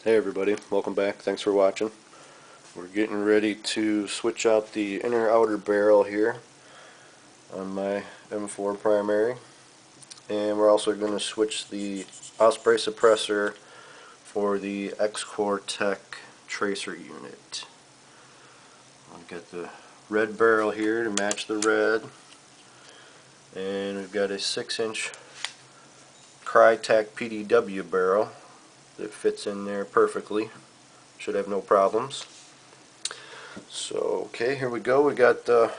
Hey everybody, welcome back. Thanks for watching. We're getting ready to switch out the inner outer barrel here on my M4 primary, and we're also going to switch the osprey suppressor for the Xcoretech tracer unit. I've got the red barrel here to match the red, and we've got a 6-inch Dytac PDW barrel that fits in there perfectly. Should have no problems. So okay, here we go. We got I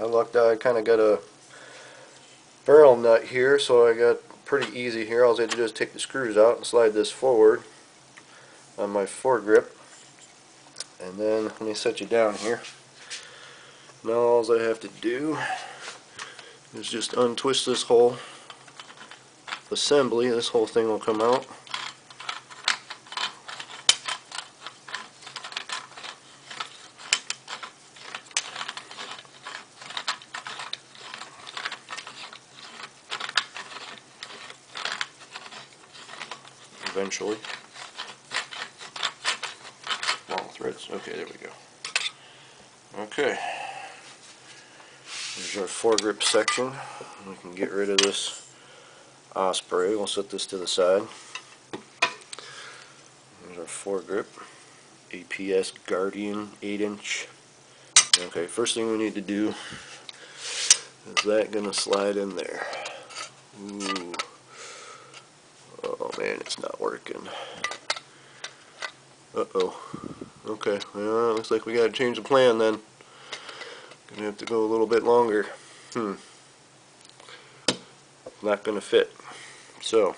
lucked out. I kind of got a barrel nut here, so I got pretty easy here. All I have to do is take the screws out and slide this forward on my foregrip, and then let me set you down here. Now all I have to do is just untwist this whole assembly. This whole thing will come out. Eventually. Long threads. Okay, there we go. Okay. There's our foregrip section. We can get rid of this osprey. We'll set this to the side. There's our foregrip. APS Guardian 8-inch. Okay, first thing we need to do is that gonna slide in there. Ooh. Oh man, it's not working. Uh-oh. Okay, well, looks like we gotta change the plan then. Gonna have to go a little bit longer. Not gonna fit. So,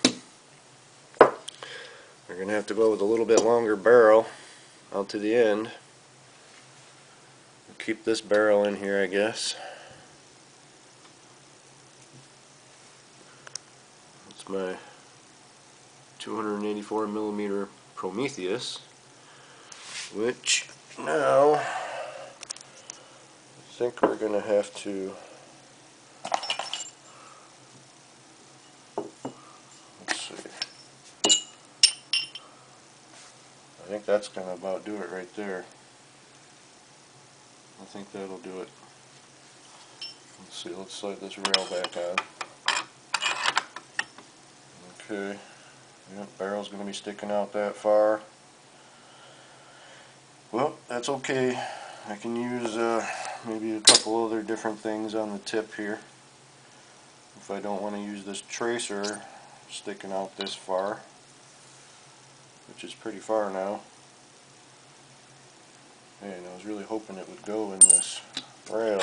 we're gonna have to go with a little bit longer barrel out to the end. We'll keep this barrel in here, I guess. It's my 284 millimeter Prometheus, which now I think we're going to have to, let's see, I think that's going to about do it right there. I think that'll do it. Let's see, let's slide this rail back on. Okay. Yep, barrel's going to be sticking out that far. Well, that's okay. I can use maybe a couple other different things on the tip here if I don't want to use this tracer sticking out this far, which is pretty far now. And I was really hoping it would go in this rail,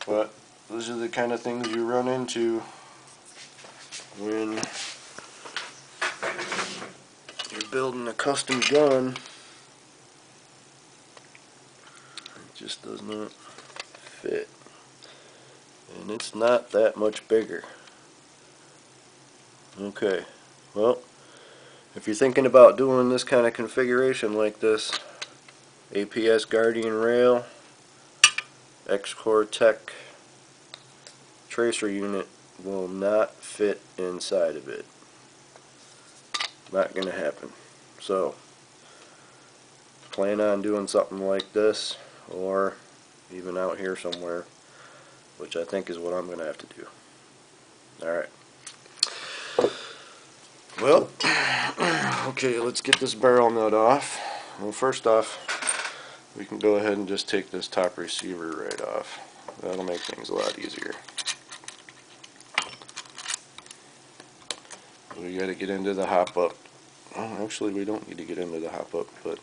but those are the kind of things you run into when you're building a custom gun. It just does not fit, and it's not that much bigger. Okay, well, if you're thinking about doing this kind of configuration like this, APS Guardian rail, Xcoretech tracer unit will not fit inside of it. Not going to happen. So, plan on doing something like this, or even out here somewhere, which I think is what I'm going to have to do. Alright. Well, okay, let's get this barrel nut off. Well, first off, we can go ahead and just take this top receiver right off. That'll make things a lot easier. We got to get into the hop up. Oh, actually, we don't need to get into the hop up, but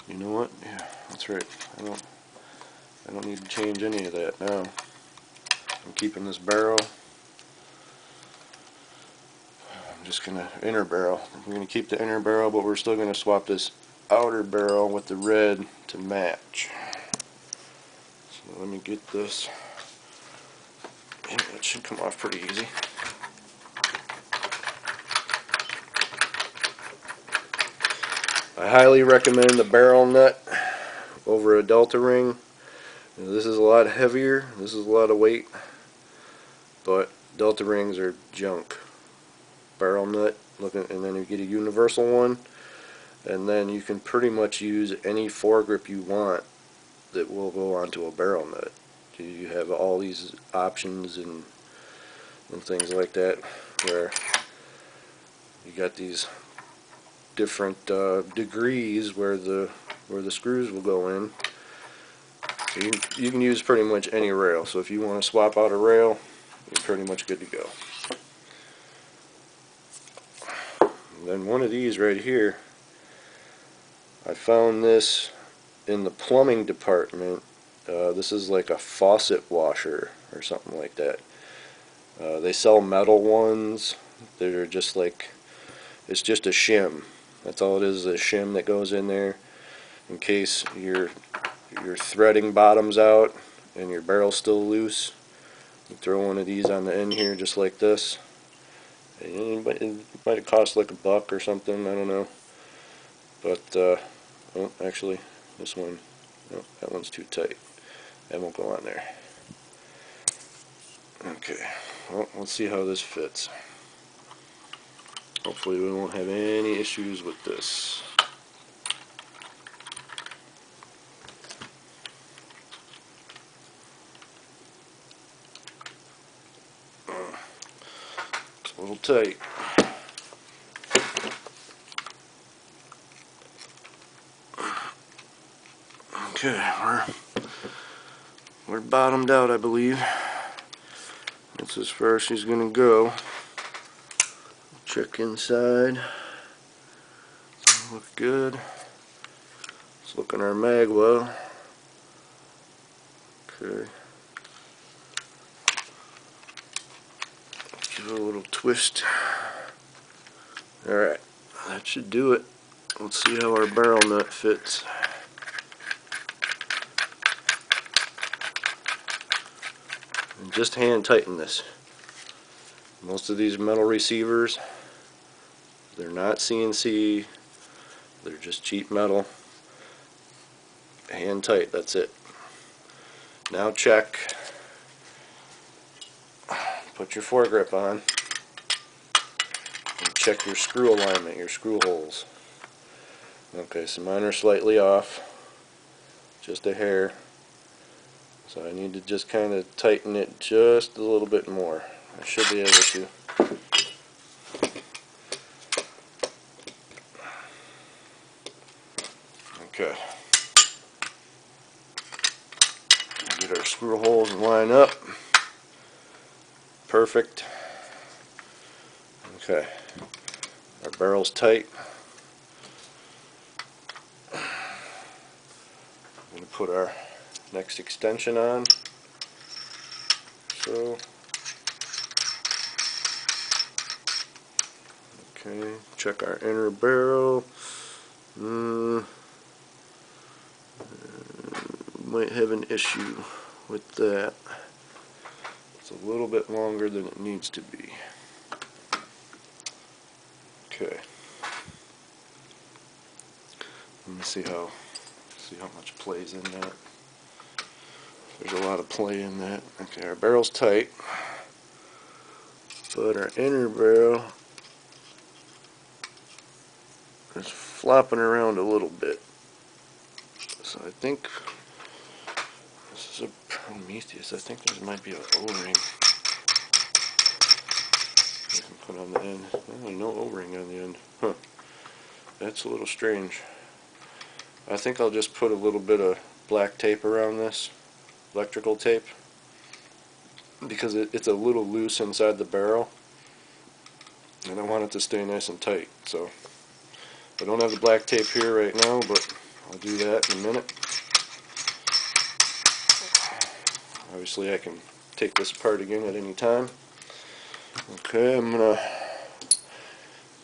you know what? Yeah, that's right. I don't need to change any of that now. I'm keeping this barrel. I'm just gonna inner barrel. We're gonna keep the inner barrel, but we're still gonna swap this outer barrel with the red to match. So let me get this. Yeah, it should come off pretty easy. I highly recommend the barrel nut over a delta ring. This is a lot heavier, this is a lot of weight, but delta rings are junk. Barrel nut and then you get a universal one, and then you can pretty much use any foregrip you want that will go onto a barrel nut. You have all these options and things like that, where you got these different degrees where the screws will go in. So you can use pretty much any rail. So if you want to swap out a rail, you're pretty much good to go. And then one of these right here, I found this in the plumbing department. This is like a faucet washer or something like that. They sell metal ones that are just like, it's just a shim. That's all it is a shim that goes in there in case your threading bottoms out and your barrel's still loose. You throw one of these on the end here just like this. And it might have cost like $1 or something, I don't know. But, oh, actually, this one, oh, that one's too tight. That won't go on there. Okay, well, let's see how this fits. Hopefully we won't have any issues with this. It's a little tight. Okay, we're bottomed out, I believe. That's as far as she's gonna go. Check inside. Look good. Let's look in our mag well. Okay. Give it a little twist. Alright, that should do it. Let's see how our barrel nut fits. And just hand tighten this. Most of these metal receivers, they're not CNC, they're just cheap metal. Hand tight, that's it. Now check. Put your foregrip on and check your screw alignment, your screw holes. Okay, so mine are slightly off, just a hair. So I need to just kind of tighten it just a little bit more. I should be able to. Okay. Get our screw holes and line up. Perfect. Okay. Our barrel's tight. I'm going to put our next extension on. So. Okay. Check our inner barrel. Might have an issue with that. It's a little bit longer than it needs to be. Okay. Let me see how much plays in that. There's a lot of play in that. Okay, our barrel's tight, but our inner barrel is flopping around a little bit. So I think this is a Prometheus. I think there might be an O-ring. I can put on the end. Oh, no O-ring on the end. Huh. That's a little strange. I think I'll just put a little bit of black tape around this, electrical tape, because it's a little loose inside the barrel, and I want it to stay nice and tight. So I don't have the black tape here right now, but I'll do that in a minute. Obviously I can take this apart again at any time. Okay, now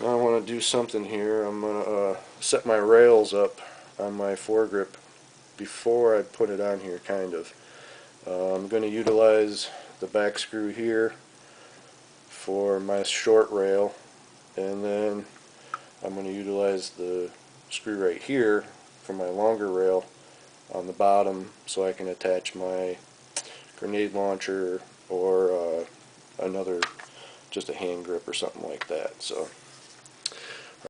I want to do something here. I'm going to set my rails up on my foregrip before I put it on here, kind of. I'm going to utilize the back screw here for my short rail, and then I'm going to utilize the screw right here for my longer rail on the bottom, so I can attach my grenade launcher or another, just a hand grip or something like that. So